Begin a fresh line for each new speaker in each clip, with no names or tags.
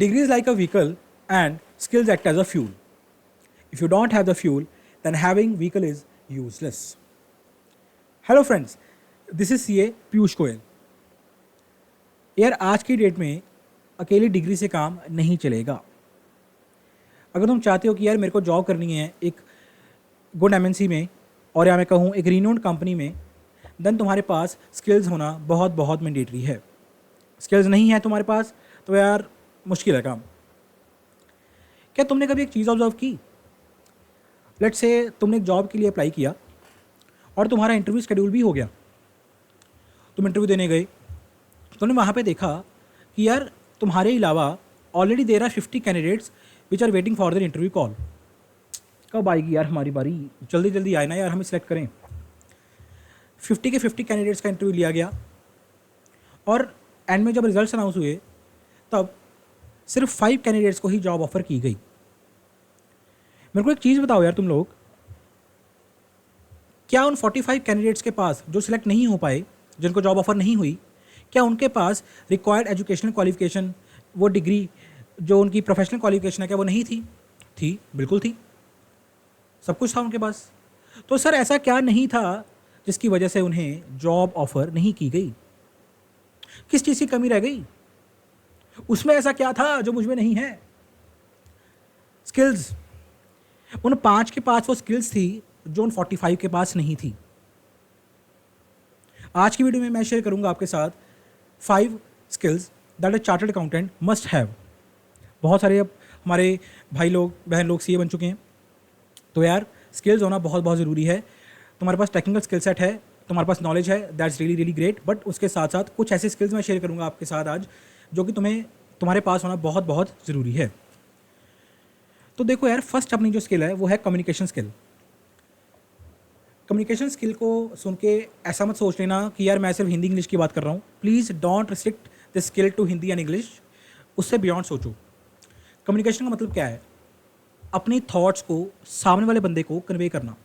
Degree is like a vehicle and skills act as a fuel. If you don't have the fuel, then having vehicle is useless. Hello friends, this is CA Piyush Goyal. यार आज की date में अकेली degree से काम नहीं चलेगा. अगर तुम चाहते हो कि यार मेरे को जॉब करनी है एक गुड एमएनसी में और या मैं कहूँ एक रीनोन्ड कंपनी में, देन तुम्हारे पास स्किल्स होना बहुत बहुत मैंडेटरी है. स्किल्स नहीं है तुम्हारे पास तो यार मुश्किल है काम. क्या तुमने कभी एक चीज़ ऑब्जर्व की? लेट्स से तुमने एक जॉब के लिए अप्लाई किया और तुम्हारा इंटरव्यू शेड्यूल भी हो गया. तुम इंटरव्यू देने गए, तुमने वहाँ पे देखा कि यार तुम्हारे अलावा already there are 50 candidates which are waiting for their interview call. कब आएगी यार हमारी बारी, जल्दी जल्दी आए ना यार, हमें सिलेक्ट करें. 50 के 50 कैंडिडेट्स का इंटरव्यू लिया गया और एंड में जब रिजल्ट्स अनाउंस हुए तब सिर्फ 5 कैंडिडेट्स को ही जॉब ऑफर की गई. मेरे को एक चीज़ बताओ यार तुम लोग, क्या उन 45 कैंडिडेट्स के पास जो सिलेक्ट नहीं हो पाए, जिनको जॉब ऑफर नहीं हुई, क्या उनके पास रिक्वायर्ड एजुकेशनल क्वालिफिकेशन, वो डिग्री जो उनकी प्रोफेशनल क्वालिफिकेशन है, क्या वो नहीं थी? थी, बिल्कुल थी. सब कुछ था उनके पास. तो सर ऐसा क्या नहीं था जिसकी वजह से उन्हें जॉब ऑफर नहीं की गई? किस चीज़ की कमी रह गई? उसमें ऐसा क्या था जो मुझ में नहीं है? स्किल्स. उन 5 के पास वो स्किल्स थी जो उन 45 के पास नहीं थी. आज की वीडियो में मैं शेयर करूंगा आपके साथ 5 skills that a chartered accountant must have. बहुत सारे अब हमारे भाई लोग बहन लोग सीए बन चुके हैं, तो यार स्किल्स होना बहुत बहुत ज़रूरी है. तुम्हारे पास टेक्निकल स्किल सेट है, तुम्हारे पास नॉलेज है, that's really really great, but उसके साथ साथ कुछ ऐसे स्किल्स मैं शेयर करूंगा आपके साथ आज जो कि तुम्हारे पास होना बहुत बहुत ज़रूरी है. तो देखो यार, फर्स्ट अपनी जो स्किल है वो है कम्युनिकेशन स्किल. कम्युनिकेशन स्किल को सुन के ऐसा मत सोच लेना कि यार मैं सिर्फ हिंदी इंग्लिश की बात कर रहा हूँ. Please don't restrict the skill to Hindi and English. उससे बियॉन्ड सोचो. कम्युनिकेशन का मतलब क्या है? अपनी थॉट्स को सामने वाले बंदे को कन्वे करना.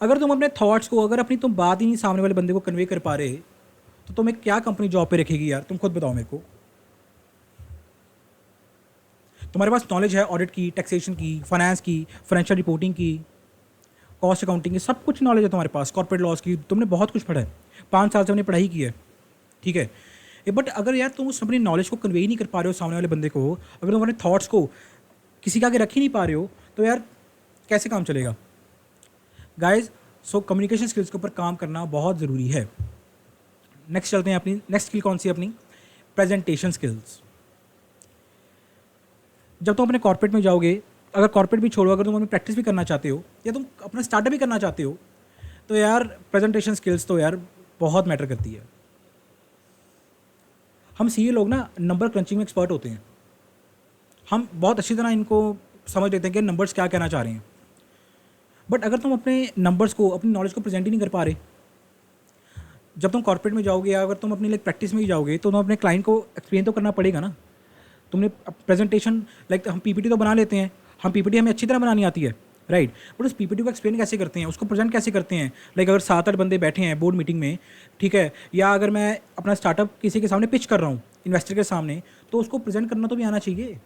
अगर तुम अपने थॉट्स को, अगर अपनी तुम बात ही नहीं सामने वाले बंदे को कन्वे कर पा रहे, तो तुम्हें क्या कंपनी जॉब पे रखेगी यार? तुम खुद बताओ मेरे को. तुम्हारे पास नॉलेज है ऑडिट की, टैक्सेशन की, फाइनेंस की, फाइनेंशियल रिपोर्टिंग की, कॉस्ट अकाउंटिंग की, सब कुछ नॉलेज है तुम्हारे पास, कॉर्पोरेट लॉज की, तुमने बहुत कुछ पढ़ा है, 5 साल से हमने पढ़ाई की है, ठीक है. बट अगर यार तुम उस अपनी नॉलेज को कन्वे ही नहीं कर पा रहे हो सामने वाले बंदे को, अगर तुम अपने थॉट्स को किसी के आगे रख ही नहीं पा रहे हो, तो यार कैसे काम चलेगा? गाइज, सो कम्युनिकेशन स्किल्स के ऊपर काम करना बहुत ज़रूरी है. नेक्स्ट चलते हैं. अपनी नेक्स्ट स्किल कौन सी है? अपनी प्रेजेंटेशन स्किल्स. जब तुम अपने कॉर्पोरेट में जाओगे, अगर कॉर्पोरेट भी छोड़ो, अगर तुम अपनी प्रैक्टिस भी करना चाहते हो या तुम अपना स्टार्टअप भी करना चाहते हो, तो यार प्रेजेंटेशन स्किल्स तो यार बहुत मैटर करती है. हम सीए लोग ना नंबर क्रंचिंग में एक्सपर्ट होते हैं. हम बहुत अच्छी तरह इनको समझ लेते हैं कि नंबर्स क्या कहना चाह रहे हैं. बट अगर तुम अपने नंबर्स को, अपनी नॉलेज को प्रेजेंट ही नहीं कर पा रहे, जब तुम कॉर्पोरेट में जाओगे या अगर तुम अपनी लाइक प्रैक्टिस में ही जाओगे, तो तुम अपने क्लाइंट को एक्सप्लेन तो करना पड़ेगा ना. तुमने प्रेजेंटेशन, लाइक हम पीपीटी तो बना लेते हैं, हम पीपीटी हमें अच्छी तरह बनानी आती है, राइट. बट उस पीपीटी को एक्सप्लेन कैसे करते हैं, उसको प्रेजेंट कैसे करते हैं? लाइक अगर 7-8 बंदे बैठे हैं बोर्ड मीटिंग में, ठीक है, या अगर मैं अपना स्टार्टअप किसी के सामने पिच कर रहा हूँ, इन्वेस्टर के सामने, तो उसको प्रेजेंट करना तो भी आना चाहिए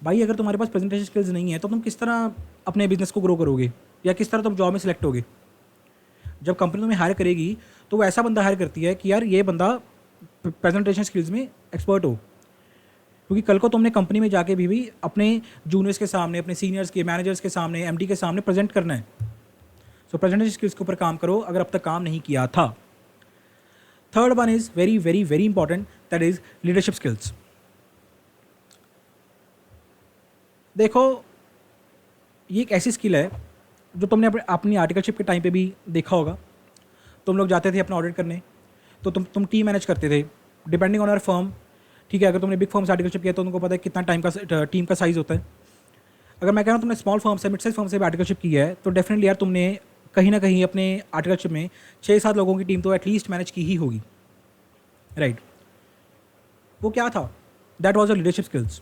भाई. अगर तुम्हारे पास प्रेजेंटेशन स्किल्स नहीं है तो तुम किस तरह अपने बिजनेस को ग्रो करोगे या किस तरह तुम जॉब में सिलेक्ट होगे? जब कंपनी तुम्हें हायर करेगी तो वो ऐसा बंदा हायर करती है कि यार ये बंदा प्रेजेंटेशन स्किल्स में एक्सपर्ट हो, क्योंकि कल को तुमने कंपनी में जाके भी अपने जूनियर्स के सामने, अपने सीनियर्स के, मैनेजर्स के सामने, एमडी के सामने प्रेजेंट करना है. सो प्रेजेंटेशन स्किल्स के ऊपर काम करो अगर अब तक काम नहीं किया था. Third one is very very very important, that is leadership skills. देखो, ये एक ऐसी स्किल है जो तुमने अपनी आर्टिकलशिप के टाइम पे भी देखा होगा. तुम लोग जाते थे अपना ऑडिट करने, तो तुम टीम मैनेज करते थे डिपेंडिंग ऑन योर फर्म, ठीक है. अगर तुमने बिग फर्म से आर्टिकलशिप किया तो तुमको पता है कितना टीम का साइज़ होता है. अगर मैं कह रहा हूँ तुमने स्मॉल फर्म से, मिड साइज फर्म से भी आर्टिकलशिप की है, तो डेफिनेटली यार तुमने कहीं ना कहीं अपने आर्टिकलशिप में 6-7 लोगों की टीम तो एटलीस्ट मैनेज की ही होगी, राइट. वो क्या था? That was a leadership skills,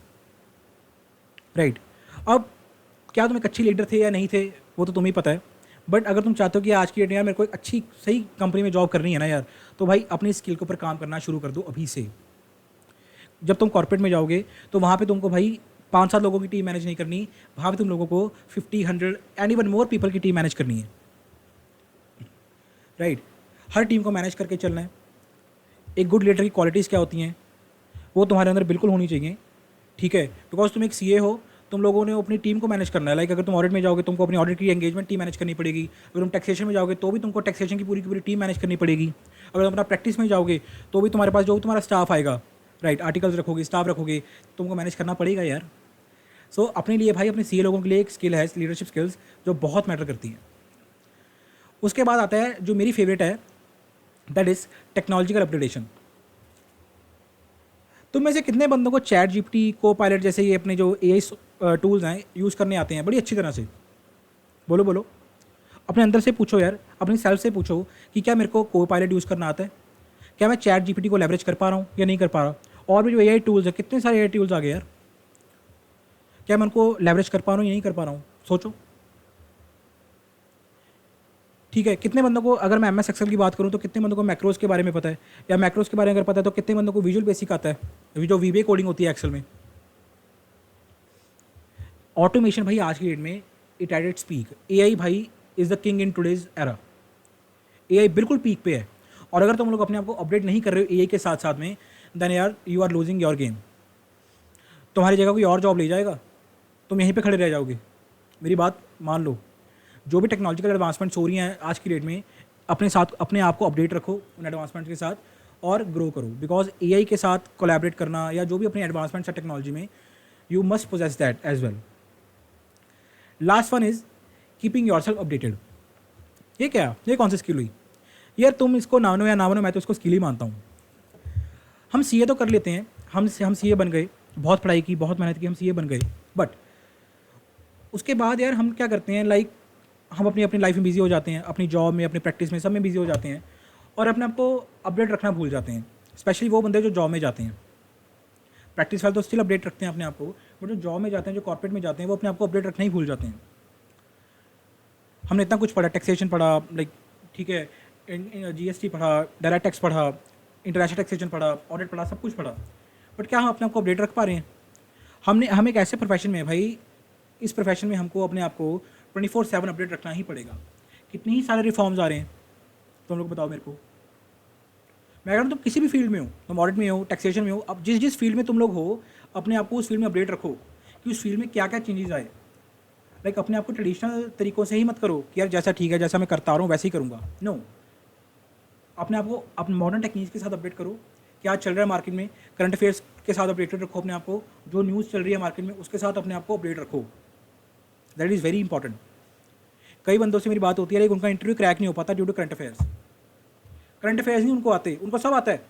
right. अब क्या तुम एक अच्छे लीडर थे या नहीं थे वो तो तुम्हें पता है, बट अगर तुम चाहते हो कि आज की डेट में यार मेरे को एक अच्छी सही कंपनी में जॉब करनी है ना यार, तो भाई अपनी स्किल के ऊपर काम करना शुरू कर दो अभी से. जब तुम कॉर्पोरेट में जाओगे तो वहाँ पे तुमको भाई 5-7 लोगों की टीम मैनेज नहीं करनी, वहाँ पे तुम लोगों को 50, 100 एंड इवन मोर पीपल की टीम मैनेज करनी है, राइट। हर टीम को मैनेज करके चलना है। एक गुड लीडर की क्वालिटीज़ क्या होती हैं, वो तुम्हारे अंदर बिल्कुल होनी चाहिए, ठीक है। बिकॉज तुम एक सीए हो, तुम लोगों ने अपनी टीम को मैनेज करना है। लाइक अगर तुम ऑडिट में जाओगे तुमको अपनी ऑडिट की एंगेजमेंट टीम मैनेज करनी पड़ेगी। अगर तुम टैक्सेशन में जाओगे तो भी तुमको टैक्सेशन की पूरी टीम मैनेज करनी पड़ेगी। अगर तुम अपना प्रैक्टिस में जाओगे तो भी तुम्हारे पास जो भी तुम्हारा स्टाफ आएगा, राइट, आर्टिकल्स रखोगे, स्टाफ रखोगे, तुमको मैनेज करना पड़ेगा यार। सो अपने लिए भाई, अपने सीए लोगों के लिए एक स्किल है लीडरशिप स्किल्स, जो बहुत मैटर करती है। उसके बाद आता है जो मेरी फेवरेट है, दैट इज़ टेक्नोलॉजिकल अपग्रेडेशन। तुम में से कितने बंदों को चैट जीपीटी, को पायलट जैसे ये अपने जो एआई टूल्स हैं यूज़ करने आते हैं बड़ी अच्छी तरह से? बोलो बोलो, अपने अंदर से पूछो यार, अपनी सेल्फ से पूछो कि क्या मेरे को को पायलट यूज़ करना आता है, क्या मैं चैट जीपीटी को लेवरेज कर पा रहा हूँ या नहीं कर पा रहा। और भी जो एआई टूल्स है, कितने सारे एआई टूल्स आ गए यार, क्या मैं उनको लेवरेज कर पा रहा हूँ या नहीं कर पा रहा हूँ, सोचो। ठीक है, कितने बंदों को, अगर मैं एमएस एक्सेल की बात करूँ तो कितने बंदों को मैक्रोस के बारे में पता है, या मैक्रोस के बारे में अगर पता है तो कितने बंदों को विजुअल बेसिक आता है, जो वीबीए कोडिंग होती है एक्सेल में। ऑटोमेशन भाई आज की डेट में it at its peak. AI भाई is the king in today's era. AI बिल्कुल पीक पे है, और अगर तुम लोग अपने आप को अपडेट नहीं कर रहे हो एआई के साथ साथ में, देन यार you are losing your game. तुम्हारी जगह कोई और जॉब ले जाएगा, तुम यहीं पे खड़े रह जाओगे। मेरी बात मान लो, जो भी टेक्नोलॉजिकल एडवांसमेंट्स हो रही हैं आज की डेट में, अपने आप को अपडेट रखो उन एडवांसमेंट्स के साथ और ग्रो करो। बिकॉज एआई के साथ कोलैबोरेट करना या जो भी अपनी एडवांसमेंट्स है टेक्नोलॉजी में, you must possess that as well. Last one is keeping yourself updated. ये क्या, ये कौन सी स्किल हुई यार? तुम इसको मानो या ना मानो, मैं तो इसको स्किल ही मानता हूँ। हम सीए तो कर लेते हैं, हम सीए बन गए, बहुत पढ़ाई की, बहुत मेहनत की, हम सीए बन गए, बट उसके बाद यार हम क्या करते हैं, लाइक हम अपनी अपनी लाइफ में बिजी हो जाते हैं, अपनी जॉब में, अपनी प्रैक्टिस में, सब में बिजी हो जाते हैं, और अपने आप को अपडेट रखना भूल जाते हैं। स्पेशली वो बंदे जो जॉब में जाते हैं। प्रैक्टिस वाले तो स्टिल अपडेट रखते हैं अपने आप को, बट जो जॉब में जाते हैं, जो कॉर्पोरेट में जाते हैं, वो अपने आप को अपडेट रखना ही भूल जाते हैं। हमने इतना कुछ पढ़ा, टैक्सेशन पढ़ा, लाइक ठीक है, जीएसटी पढ़ा, डायरेक्ट टैक्स पढ़ा, इंटरनेशनल टैक्सेशन पढ़ा, ऑडिट पढ़ा, सब कुछ पढ़ा, बट क्या हम अपने आप को अपडेट रख पा रहे हैं? हम एक ऐसे प्रोफेशन में है भाई, इस प्रोफेशन में हमको अपने आप को 24/7 अपडेट रखना ही पड़ेगा। कितने ही सारे रिफॉर्म्स आ रहे हैं, तुम लोग बताओ मेरे को। मैं अगर तुम किसी भी फील्ड में हो, तुम ऑडिट में हो, टैक्सेशन में हो, अब जिस फील्ड में तुम लोग हो, अपने आप को उस फील्ड में अपडेट रखो कि उस फील्ड में क्या क्या चेंजेस आए। लाइक अपने आप को ट्रेडिशनल तरीक़ों से ही मत करो कि यार जैसा ठीक है, जैसा मैं करता आ रहा हूँ वैसे ही करूँगा। नो, अपने आप को अपने मॉडर्न टेक्निक्स के साथ अपडेट करो। क्या चल रहा है मार्केट में, करंट अफेयर्स के साथ अपडेटेड रखो अपने आप को। जो न्यूज़ चल रही है मार्केट में, उसके साथ अपने आप को अपडेट रखो। That is very important. कई बंदों से मेरी बात होती है, लेकिन उनका इंटरव्यू क्रैक नहीं हो पाता due to current affairs. Current affairs नहीं उनको आते, उनको सब आता है।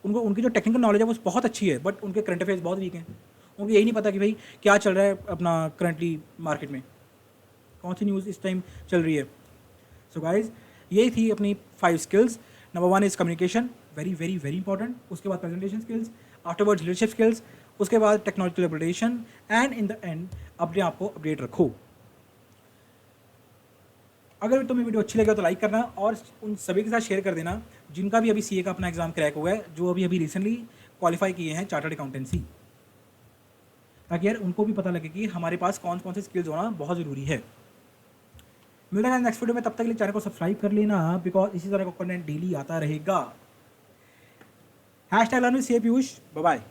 उनको उनकी जो टेक्निकल नॉलेज है वो बहुत अच्छी है, बट उनके करंट अफेयर्स बहुत वीक हैं। उनको यही नहीं पता कि भाई क्या चल रहा है अपना करंटली मार्केट में, कौन सी न्यूज़ इस टाइम चल रही है। सो गाइज, यही थी अपनी 5 skills. Number 1 is communication, very very very important. उसके बाद presentation skills, afterwards leadership skills, उसके बाद technological updation, and in the end अपने आप को अपडेट रखो। अगर तुम्हें वीडियो अच्छी लगे तो लाइक करना, और उन सभी के साथ शेयर कर देना जिनका भी अभी सीए का अपना एग्जाम क्रैक हुआ है, जो अभी रिसेंटली क्वालिफाई किए हैं चार्टर्ड अकाउंटेंसी, ताकि यार उनको भी पता लगे कि हमारे पास कौन कौन से स्किल्स होना बहुत ज़रूरी है। मिलता है नेक्स्ट वीडियो में, तब तक के लिए चैनल को सब्सक्राइब कर लेना, बिकॉज इसी तरह का कंटेंट डेली आता रहेगा। #LearnWithCA Piyush, bye bye.